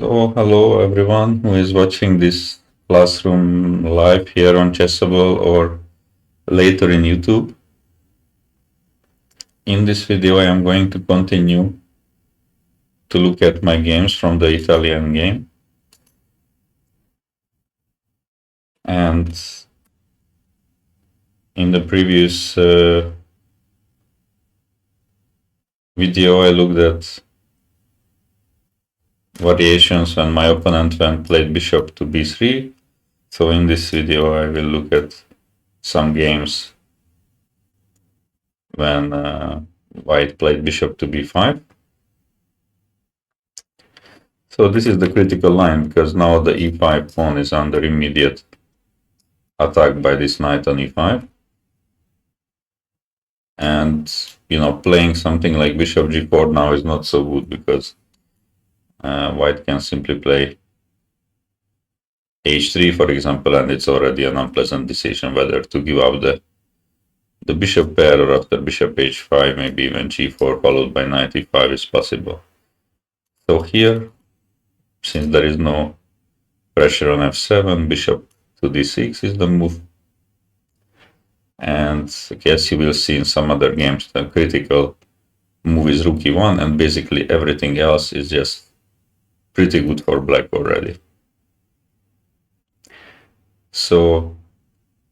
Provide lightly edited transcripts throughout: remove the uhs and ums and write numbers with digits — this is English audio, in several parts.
So, hello everyone who is watching this classroom live here on Chessable or later in YouTube. In this video, I am going to continue to look at my games from the Italian game. And in the previous video, I looked at variations when my opponent played bishop to b3. So in this video, I will look at some games when white played bishop to b5. So this is the critical line because now the e5 pawn is under immediate attack by this knight on e5. And, playing something like bishop g4 now is not so good because white can simply play h3, for example, and it's already an unpleasant decision whether to give up the bishop pair or after bishop h5, maybe even g4 followed by knight e5 is possible. So here, since there is no pressure on f7, bishop to d6 is the move. And I guess you will see in some other games the critical move is rook e1, and basically everything else is just pretty good for black already. So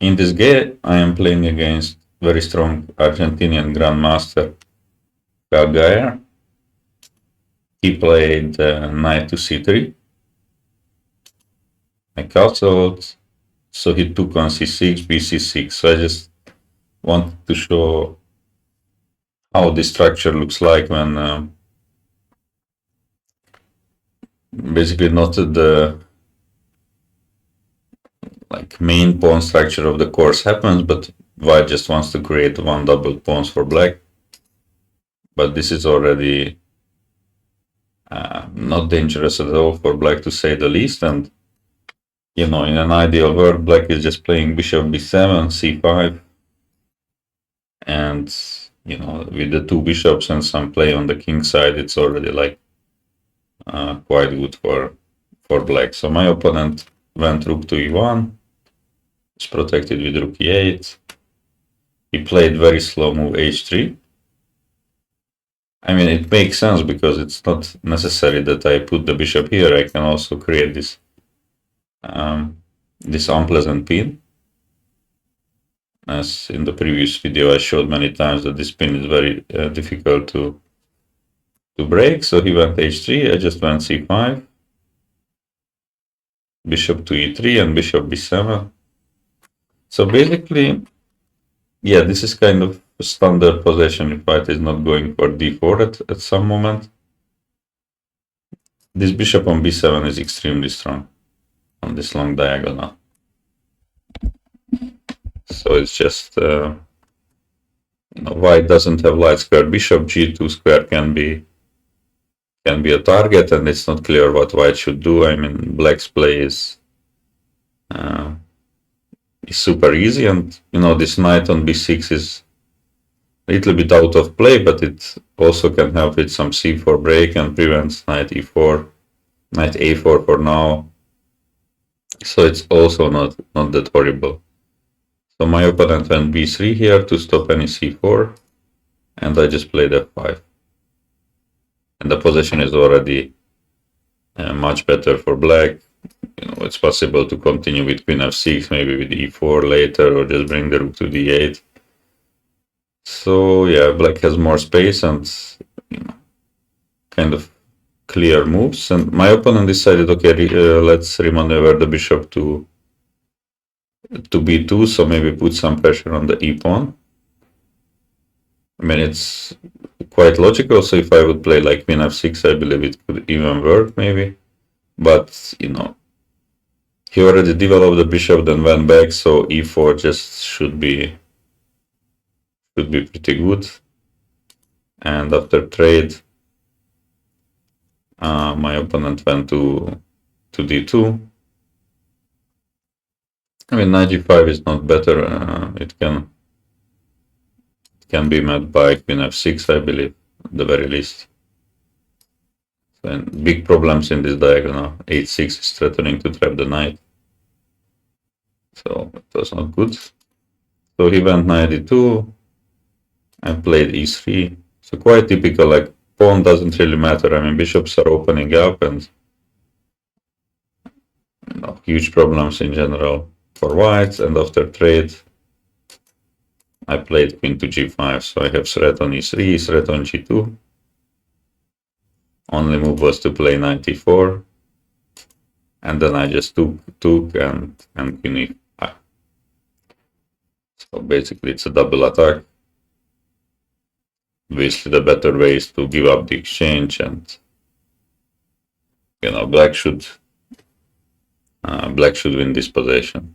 in this game, I am playing against very strong Argentinian grandmaster Galgaer. He played knight to c3. I castled, so he took on c6, bc6. So I just wanted to show how this structure looks like when basically not the main pawn structure of the course happens, but white just wants to create one double pawns for black. But this is already not dangerous at all for black, to say the least. And in an ideal world, black is just playing bishop b7, c5, and with the two bishops and some play on the king side, it's already quite good for black. So my opponent went rook to e1. It's protected with rook e8. He played very slow move h3. I mean, it makes sense because it's not necessary that I put the bishop here. I can also create this this unpleasant pin. As in the previous video, I showed many times that this pin is very difficult to break. So he went h3. I just went c5, bishop to e3, and bishop b7. So basically, yeah, this is kind of a standard position if white is not going for d4 at some moment. This bishop on b7 is extremely strong on this long diagonal. So it's just white doesn't have light square bishop. G2 square can be a target, and it's not clear what white should do. I mean, black's play is super easy, and this knight on b6 is a little bit out of play, but it also can help with some c4 break and prevents knight e4, knight a4 for now. So it's also not that horrible. So my opponent went b3 here to stop any c4, and I just played f5. And the position is already much better for black. It's possible to continue with queen f6, maybe with e4 later, or just bring the rook to d8. So yeah, black has more space and kind of clear moves. And my opponent decided, okay, let's remaneuver the bishop to b2, so maybe put some pressure on the e pawn. I mean, it's quite logical. So if I would play like queen f6, I believe it could even work maybe. But he already developed the bishop, then went back, so e4 just should be pretty good. And after trade, my opponent went to d2. I mean, knight g5 is not better. It can be met by queen f6, I believe, at the very least. And big problems in this diagonal. h6 is threatening to trap the knight. So it was not good. So he went knight e2. I played e3. So quite typical, like pawn doesn't really matter. I mean, bishops are opening up and huge problems in general for whites. And after trade, I played queen to g5. So I have threat on e3, threat on g2. Only move was to play knight e4. And then I just took and queen e5. So basically it's a double attack. Obviously the better way is to give up the exchange, and black should win this position.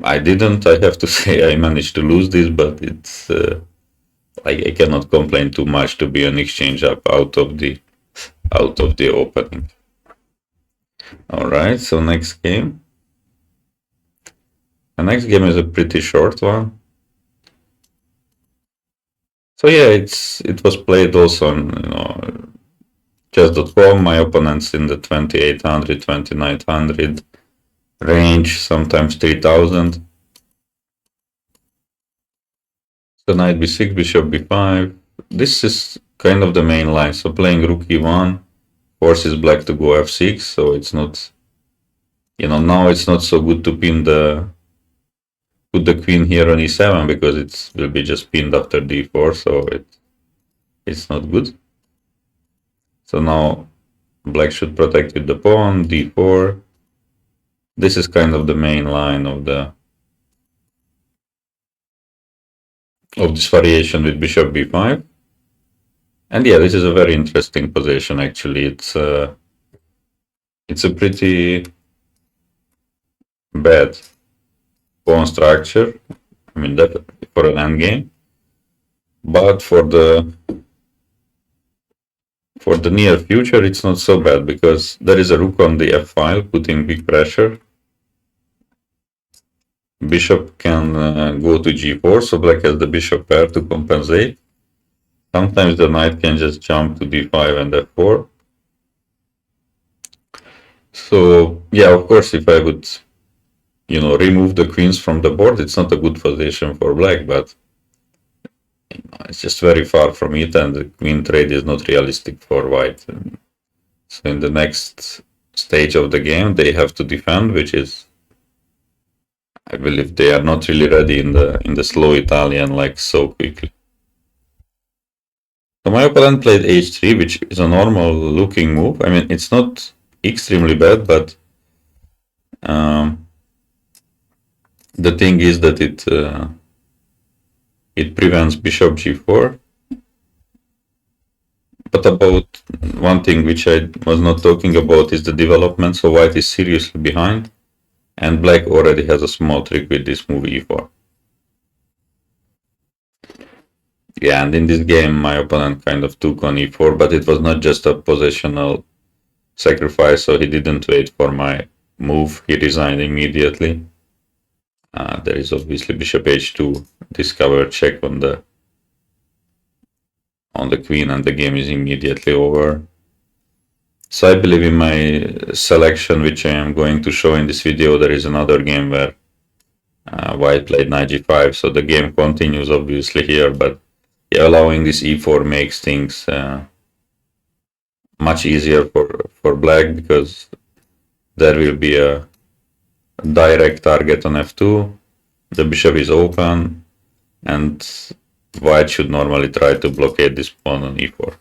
I didn't, I have to say. I managed to lose this, but it's I cannot complain too much to be an exchange up out of the opening. All right, so next game. The next game is a pretty short one. So yeah, it was played also on chess.com. My opponents in the 2800, 2900 range, sometimes 3000. So knight b6, bishop b5. This is kind of the main line. So playing rook e1 forces black to go f6. So it's not, now it's not so good to put the queen here on e7 because it will be just pinned after d4. So it's not good. So now black should protect with the pawn, d4. This is kind of the main line of this variation with bishop b5. And yeah, this is a very interesting position actually. It's a pretty bad pawn structure. I mean, that for an endgame. But for the near future, it's not so bad because there is a rook on the f file putting big pressure. Bishop can go to g4, so black has the bishop pair to compensate. Sometimes the knight can just jump to d5 and f4. So yeah, of course, if I would, remove the queens from the board, it's not a good position for black, but it's just very far from it, and the queen trade is not realistic for white. So in the next stage of the game, they have to defend, which is, I believe, they are not really ready in the slow Italian like so quickly. So my opponent played h3, which is a normal looking move. I mean, it's not extremely bad, but the thing is that it prevents bishop g4. But about one thing which I was not talking about is the development. So white is seriously behind, and black already has a small trick with this move e4. Yeah, and in this game my opponent kind of took on e4, but it was not just a positional sacrifice, so he didn't wait for my move. He resigned immediately. There is obviously bishop h2, discover check on the queen, and the game is immediately over. So I believe in my selection, which I am going to show in this video, there is another game where white played knight g5, so the game continues obviously here, but yeah, allowing this e4 makes things much easier for black, because there will be a direct target on f2, the bishop is open, and white should normally try to blockade this pawn on e4.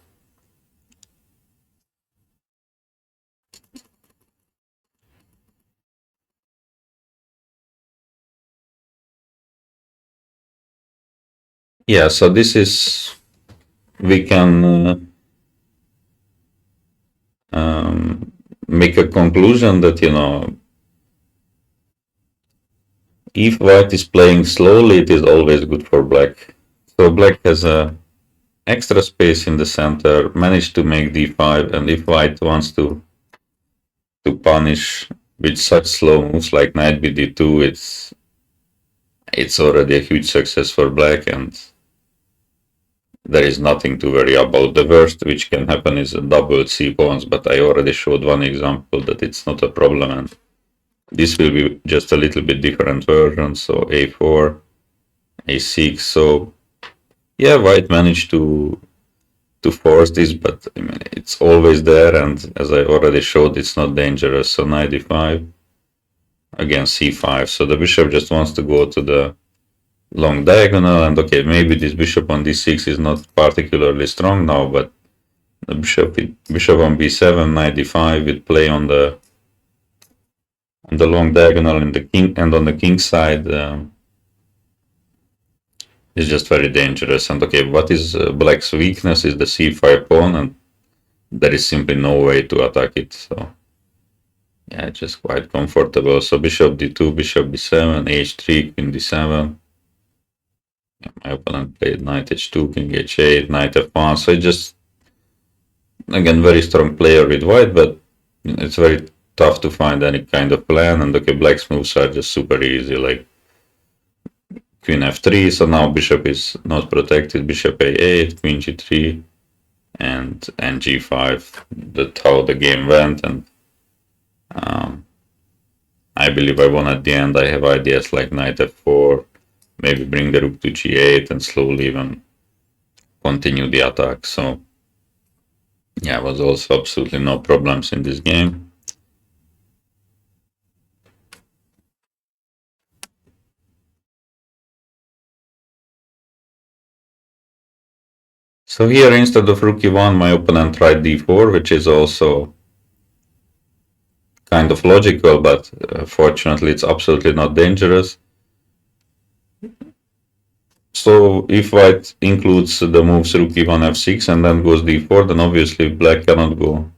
Yeah, so this is, we can make a conclusion that, if white is playing slowly, it is always good for black. So black has a extra space in the center, managed to make d5, and if white wants to punish with such slow moves like knight bd2, it's already a huge success for black, and there is nothing to worry about. The worst which can happen is a double C pawns, but I already showed one example that it's not a problem, and this will be just a little bit different version. So A4, A6. So yeah, white managed to force this, but I mean, it's always there, and as I already showed, it's not dangerous. So knight d5, again c5. So the bishop just wants to go to the long diagonal, and okay, maybe this bishop on d6 is not particularly strong now, but the bishop on b7, knight d5 with play on the long diagonal in the king and on the king side is just very dangerous. And okay, what is black's weakness is the c5 pawn, and there is simply no way to attack it. So yeah, it's just quite comfortable. So bishop d2, bishop b7, h3, queen d7. My opponent played knight h2, king h8, knight f1. So it's just, again, very strong player with white, but it's very tough to find any kind of plan. And okay, black's moves are just super easy, like queen f3. So now bishop is not protected. Bishop a8, queen g3, and g5. That's how the game went. And I believe I won at the end. I have ideas like knight f4, maybe bring the rook to g8 and slowly even continue the attack. So yeah, was also absolutely no problems in this game. So here, instead of rook e1, my opponent tried d4, which is also kind of logical, but fortunately it's absolutely not dangerous. So if white includes the moves rook e1, f6, and then goes d4, then obviously black cannot go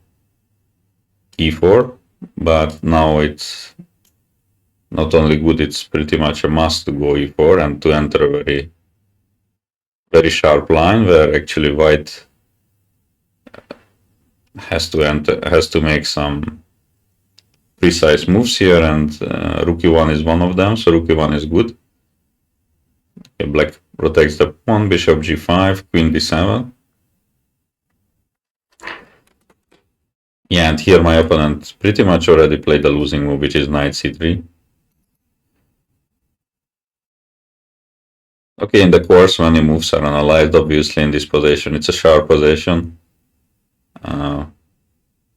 e4, but now it's not only good, it's pretty much a must to go e4 and to enter a very, very sharp line where actually white has to make some precise moves here, and rook e1 is one of them, so rook e1 is good. Okay, black protects the pawn, bishop g5, queen d7. Yeah, and here my opponent pretty much already played the losing move, which is knight c3. Okay, in the course, many moves are analyzed. Obviously, in this position, it's a sharp position.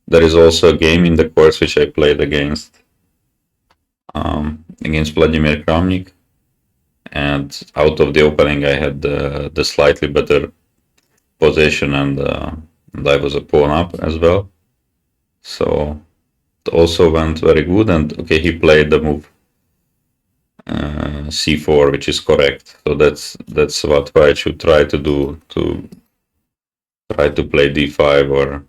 There is also a game in the course which I played against Vladimir Kramnik, and out of the opening, I had the slightly better position, and I was a pawn up as well. So it also went very good, and okay, he played the move c4, which is correct. So that's what white should try to do, to try to play d5 or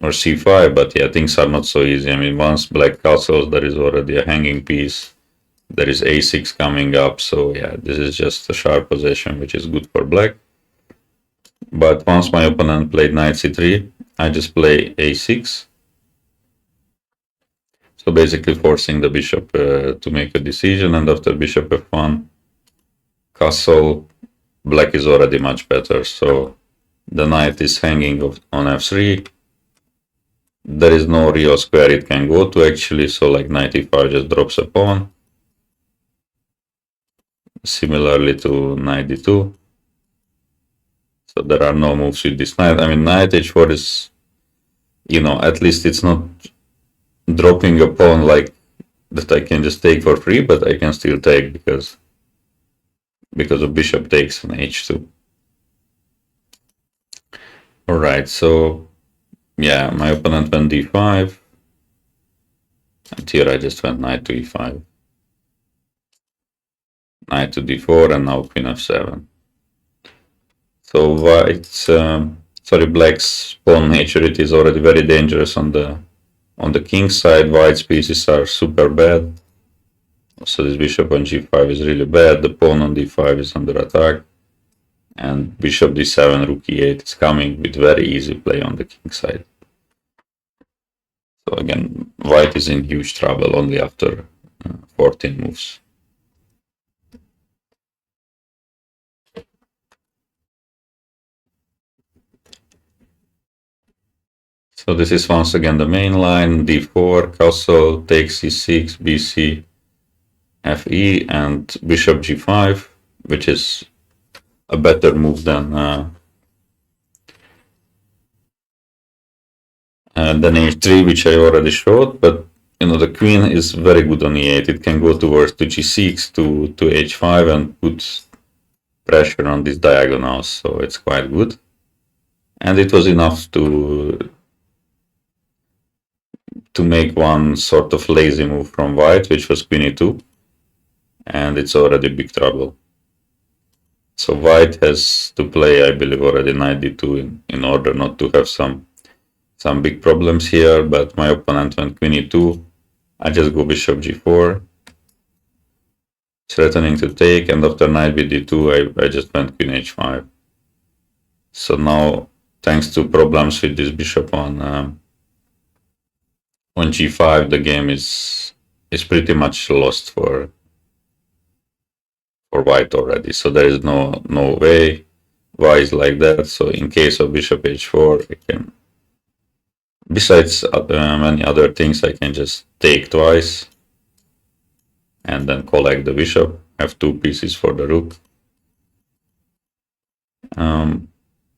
c5, but yeah, things are not so easy. I mean, once black castles, there is already a hanging piece. There is a6 coming up, so yeah, this is just a sharp position, which is good for black. But once my opponent played knight c3, I just play a6. So basically forcing the bishop to make a decision, and after bishop f1, castle, black is already much better. So the knight is hanging on f3. There is no real square it can go to actually, so like knight e5 just drops a pawn. Similarly to knight d2. So there are no moves with this knight. I mean, knight h4 is, at least it's not dropping a pawn like that I can just take for free, but I can still take because the bishop takes on h2. Alright, so yeah, my opponent went d5, and here I just went knight to e5, knight to d4, and now queen f7. So white's, black's pawn maturity is already very dangerous on the king side. White's pieces are super bad. So this bishop on g5 is really bad. The pawn on d5 is under attack. And bishop d7, rook e8 is coming with very easy play on the king side. So again, white is in huge trouble only after 14 moves. So this is once again the main line, d4, castle, takes c6, bc, fe, and bishop g5, which is a better move than h3, which I already showed, but you know the queen is very good on e8. It can go towards to g6, to h5, and put pressure on these diagonals, so it's quite good. And it was enough to make one sort of lazy move from white, which was queen e2, and it's already big trouble. So white has to play, I believe, already knight d2 in order not to have some big problems here, but my opponent went queen e2. I just go bishop g4, threatening to take, and after knight bd2, I just went queen h5. So now, thanks to problems with this bishop on g5, the game is pretty much lost for white already. So there is no way. Why is like that? So in case of bishop h4, I can, besides many other things, I can just take twice and then collect the bishop. Have two pieces for the rook.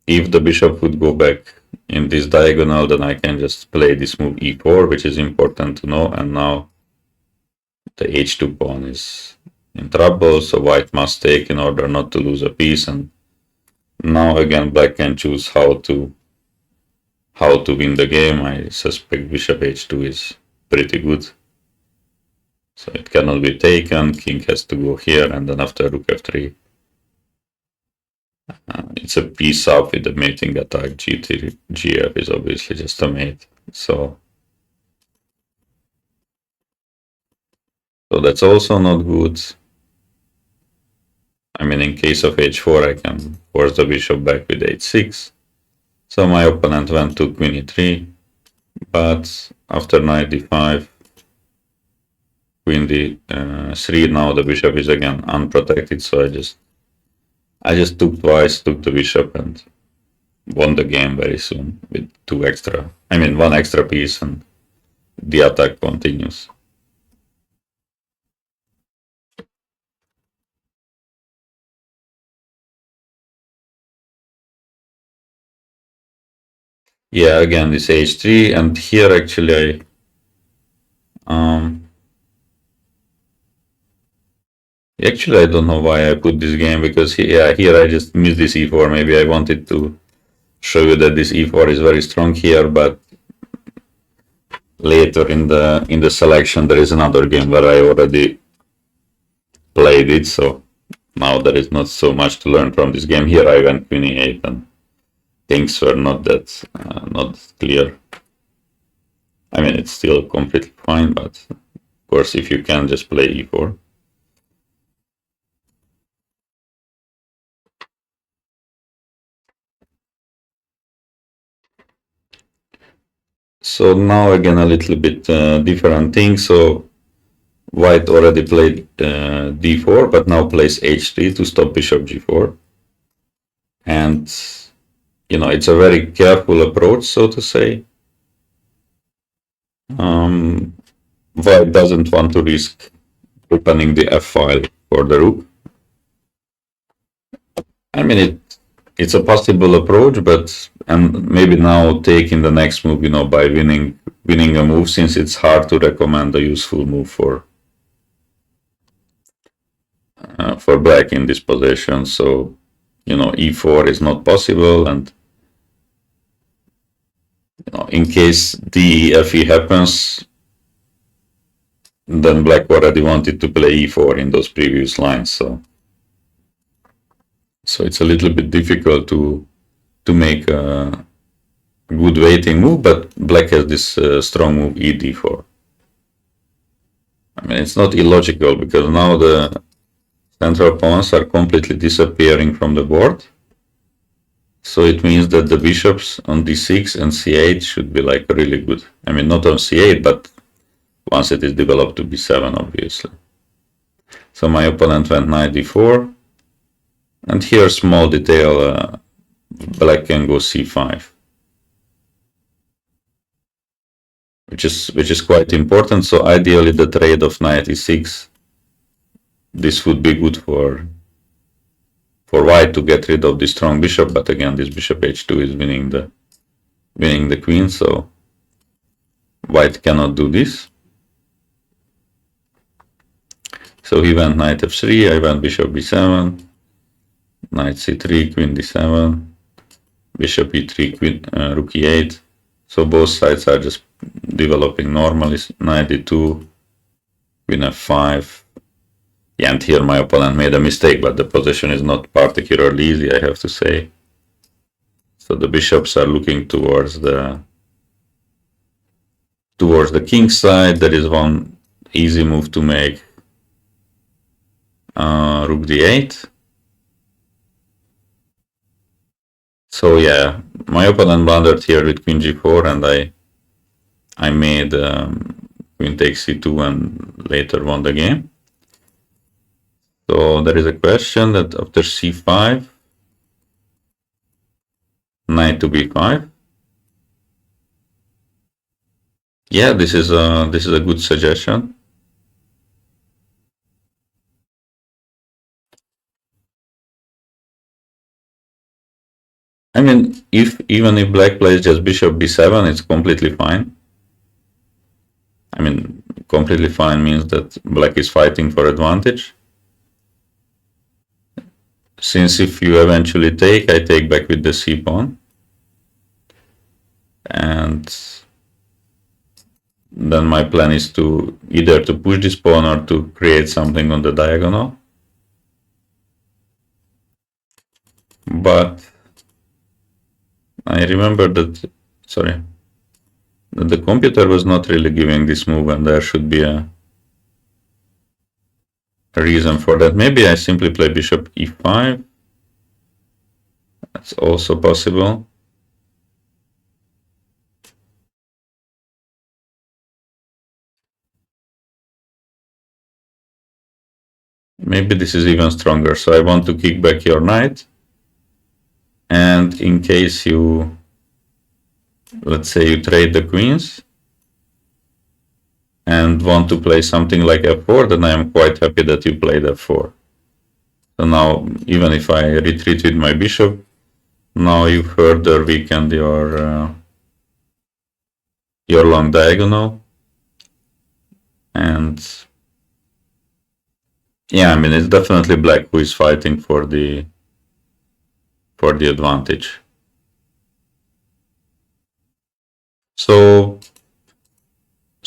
If the bishop would go back in this diagonal, then I can just play this move e4, which is important to know. And now the h2 pawn is in trouble, so white must take in order not to lose a piece. And now again, black can choose how to win the game. I suspect bishop h2 is pretty good. So it cannot be taken, king has to go here, and then after rook f3. It's a piece up with the mating attack. g3, gf is obviously just a mate. So that's also not good. I mean, in case of h4, I can force the bishop back with h6. So my opponent went to queen e3, but after knight d5, queen d3, now the bishop is again unprotected, so I just took twice, took the bishop, and won the game very soon with one extra piece, and the attack continues. Yeah, again this h3, and here actually I don't know why I put this game, because here I just missed this e4. Maybe I wanted to show you that this e4 is very strong here, but later in the selection there is another game where I already played it, so now there is not so much to learn from this game. Here I went queen e8 and things were not that clear. I mean, it's still completely fine, but of course if you can just play e4. So now again a little bit different thing. So white already played d4, but now plays h3 to stop bishop g4. And you know, it's a very careful approach, so to say. White doesn't want to risk opening the f file for the rook. I mean, it's a possible approach, and maybe now taking the next move, you know, by winning a move, since it's hard to recommend a useful move for black in this position. So, you know, e4 is not possible, and you know, in case the fe happens, then black already wanted to play e4 in those previous lines. So it's a little bit difficult to make a good waiting move, but black has this strong move e d4. I mean, it's not illogical, because now the central pawns are completely disappearing from the board. So it means that the bishops on d6 and c8 should be like really good. I mean, not on c8, but once it is developed to b7, obviously. So my opponent went knight d4. And here, small detail, black can go c5. which is quite important. So ideally the trade of knight e6, this would be good for white to get rid of the strong bishop, but again this bishop h2 is winning the queen, so white cannot do this. So he went knight f3, I went bishop b7, knight c3, queen d7, bishop e3, queen, rook e8. So both sides are just developing normally. Knight d2, queen f5. Yeah, and here my opponent made a mistake, but the position is not particularly easy, I have to say. So the bishops are looking towards the king side. There is one easy move to make. Rook d8. So yeah, my opponent blundered here with queen g4, and I made queen takes c2 and later won the game. So there is a question that after c5, knight to b5. Yeah, this is a good suggestion. I mean, even if black plays just bishop b7, it's completely fine. I mean, completely fine means that black is fighting for advantage. Since if you eventually take, I take back with the c pawn. And then my plan is to either to push this pawn or to create something on the diagonal. But I remember that, sorry, that the computer was not really giving this move, and there should be a reason for that. Maybe I simply play bishop e5. That's also possible. Maybe this is even stronger. So I want to kick back your knight. And in case you, let's say you trade the queens and want to play something like f4, then I am quite happy that you played f4. So now, even if I retreat with my bishop, now you further weakened your long diagonal. And yeah, I mean, it's definitely black who is fighting for the advantage. So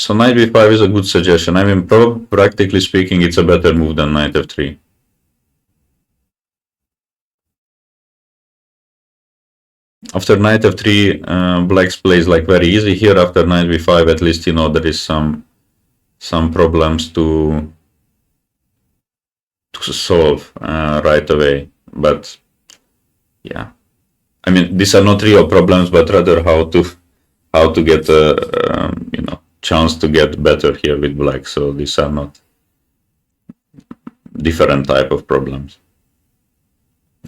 knight b5 is a good suggestion. I mean, practically speaking, it's a better move than knight f3. After knight f3, black's plays like very easy. Here after knight b5, at least, you know, there is some problems to solve right away. But yeah, I mean, these are not real problems, but rather how to get a you know, chance to get better here with black. So these are not different type of problems.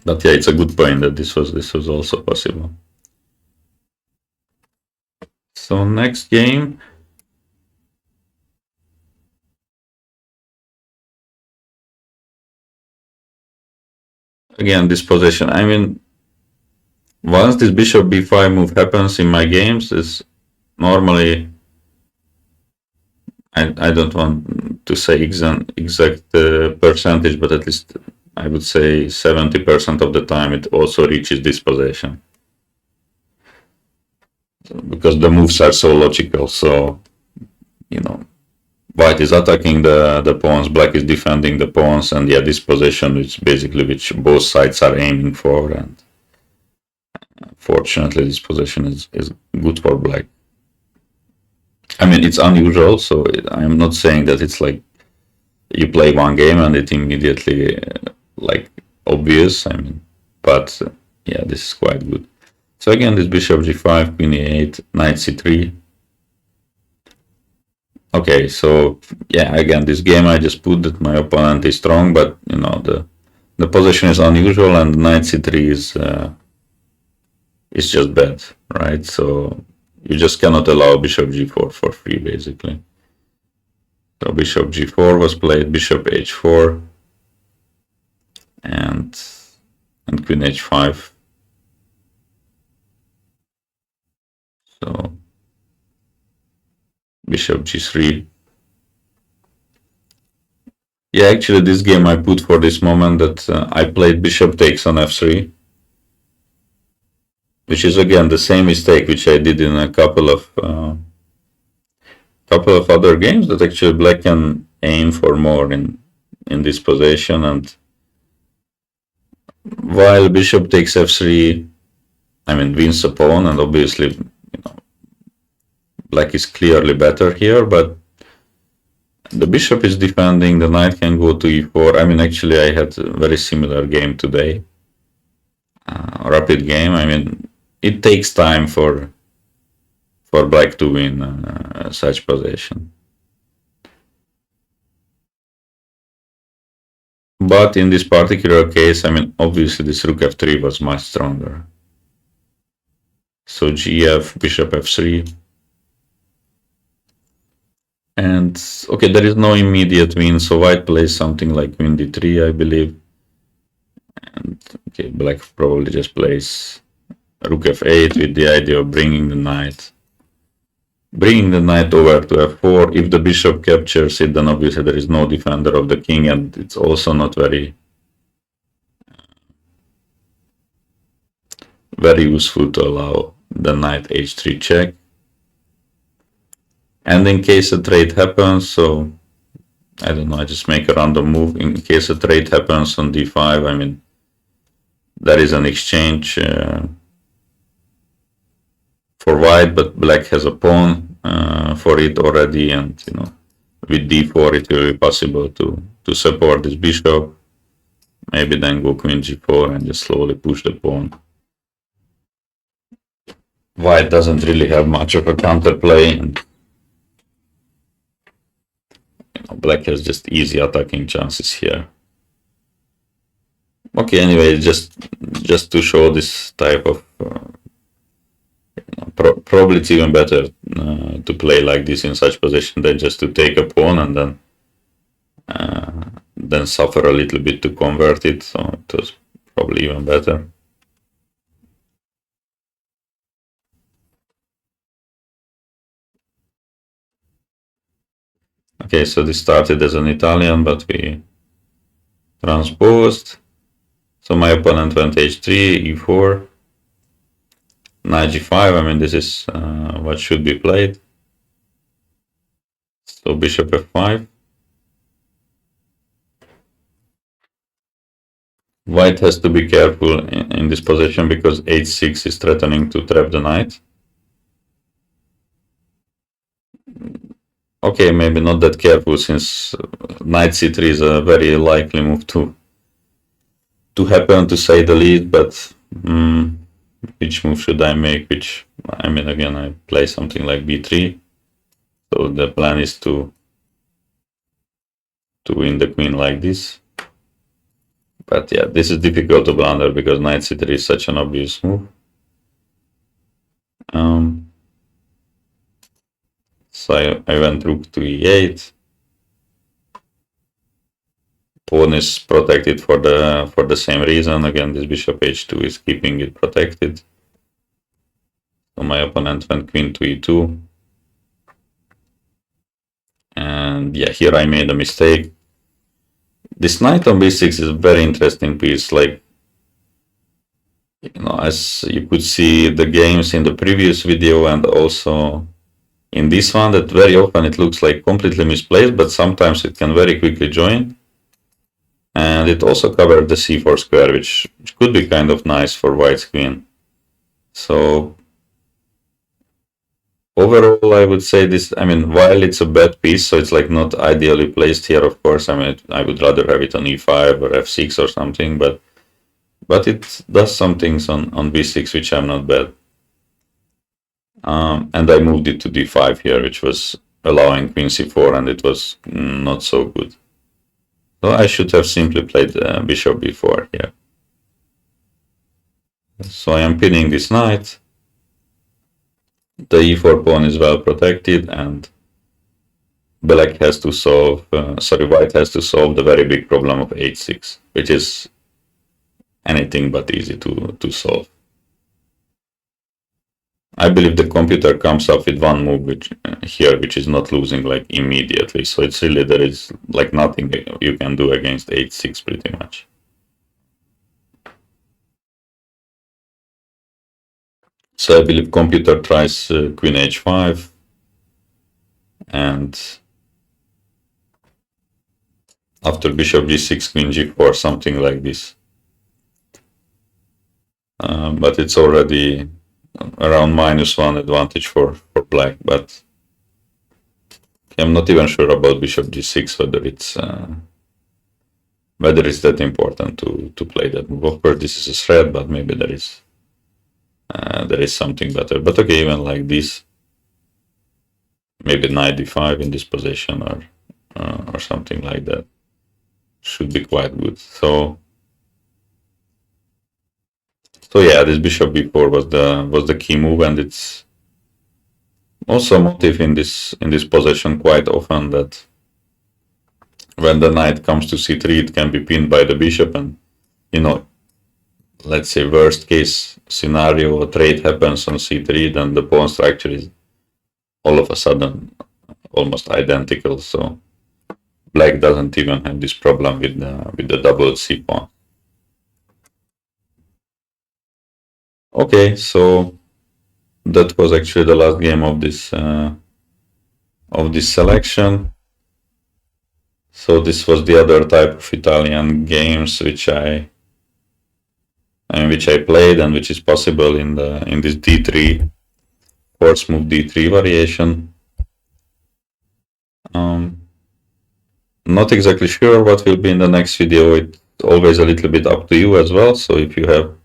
But yeah, it's a good point that this was also possible. So next game. Again, this position. I mean, once this bishop b5 move happens in my games, is normally, I don't want to say exact percentage, but at least I would say 70% of the time it also reaches this position. Because the moves are so logical, so, you know, white is attacking the pawns, black is defending the pawns, and yeah, this position is basically which both sides are aiming for, and fortunately this position is good for black. I mean, it's unusual, so I'm not saying that it's like you play one game and it immediately like obvious. I mean, but yeah, this is quite good. So again, this bishop g5, queen e8, knight c3. Okay, so yeah, again, this game I just put that my opponent is strong, but you know, the position is unusual, and knight c3 is just bad, right? So you just cannot allow bishop g4 for free, basically. So bishop g4 was played, bishop h4, and queen h5. So bishop g3. Yeah, actually this game I put for this moment that I played bishop takes on f3, which is again the same mistake which I did in a couple of other games, that actually black can aim for more in this position, and while bishop takes f3, I mean, wins a pawn, and obviously, you know, black is clearly better here, but the bishop is defending, the knight can go to e4. I mean, actually, I had a very similar game today. Rapid game. I mean, it takes time for black to win such position. But in this particular case, I mean, obviously this rook f3 was much stronger. So gf, bishop f3. And okay, there is no immediate win, so white plays something like queen d3, I believe. And okay, black probably just plays rook f8 with the idea of bringing the knight over to f4. If the bishop captures it, then obviously there is no defender of the king, and it's also not very useful to allow the knight h3 check. And in case a trade happens, so I don't know, I just make a random move. In case a trade happens on d5, I mean, there is an exchange for white, but black has a pawn for it already, and you know, with d4 it will be possible to support this bishop. Maybe then go queen g4 and just slowly push the pawn. White doesn't really have much of a counterplay, and black has just easy attacking chances here. Okay, anyway, just to show this type of probably it's even better to play like this in such position than just to take a pawn and then suffer a little bit to convert it. So it was probably even better. Okay, so this started as an Italian, but we transposed. So my opponent went h3, e4, knight g5. I mean, this is what should be played. So bishop f5. White has to be careful in this position because h6 is threatening to trap the knight. Okay, maybe not that careful, since knight c3 is a very likely move to happen, to say the least, but which move should I make? Which, I mean, again, I play something like b3. So the plan is to win the queen like this. But yeah, this is difficult to blunder because knight c3 is such an obvious move. So I went rook to e8. Pawn is protected for the same reason. Again, this bishop h2 is keeping it protected. So my opponent went queen to e2. And yeah, here I made a mistake. This knight on b6 is a very interesting piece. Like, you know, as you could see the games in the previous video and also in this one, that very often it looks like completely misplaced, but sometimes it can very quickly join. And it also covered the c4 square, which could be kind of nice for white's queen. So overall, I would say this, I mean, while it's a bad piece, so it's like not ideally placed here, of course. I mean, I would rather have it on e5 or f6 or something, but it does some things on b6 which are not bad. And I moved it to d5 here, which was allowing queen c4, and it was not so good. So I should have simply played bishop b4 here. So I am pinning this knight. the e4 pawn is well protected, and black has to solve, white has to solve the very big problem of h6, which is anything but easy to solve. I believe the computer comes up with one move which is not losing like immediately. So it's really, there is like nothing you can do against h6 pretty much. So I believe computer tries queen h5 and after bishop g6, queen g4, something like this. But it's already around -1 advantage for black, but I'm not even sure about bishop g6 whether it's that important to play that move. Of course, this is a threat, but maybe there is something better. But okay, even like this, maybe knight d5 in this position or something like that should be quite good. So yeah, this bishop b4 was the key move, and it's also a motif in this position quite often that when the knight comes to c3, it can be pinned by the bishop, and let's say worst case scenario, a trade happens on c3, then the pawn structure is all of a sudden almost identical. So black doesn't even have this problem with the double c pawn. Okay, so that was actually the last game of this selection. So this was the other type of Italian games which I played and which is possible in this d3 force move d3 variation. Not exactly sure what will be in the next video. It's always a little bit up to you as well. So if you have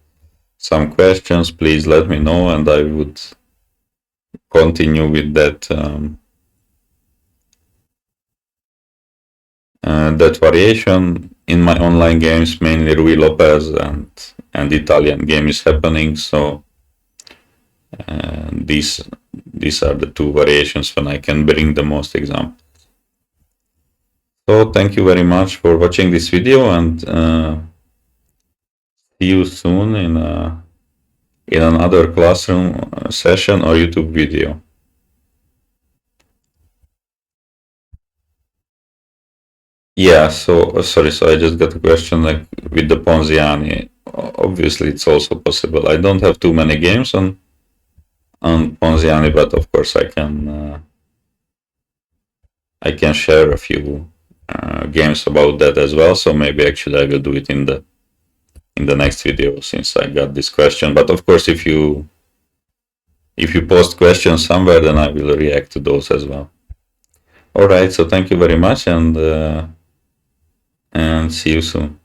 some questions, please let me know, and I would continue with that that variation in my online games. Mainly Rui Lopez and Italian game is happening. So these are the two variations when I can bring the most examples. So thank you very much for watching this video, and see you soon in another classroom session or YouTube video. Yeah, so sorry, so I just got a question like with the Ponziani. Obviously, it's also possible. I don't have too many games on Ponziani, but of course I can share a few games about that as well. So maybe actually I will do it in the next video, since I got this question. But of course, if you post questions somewhere, then I will react to those as well. All right, so thank you very much, and see you soon.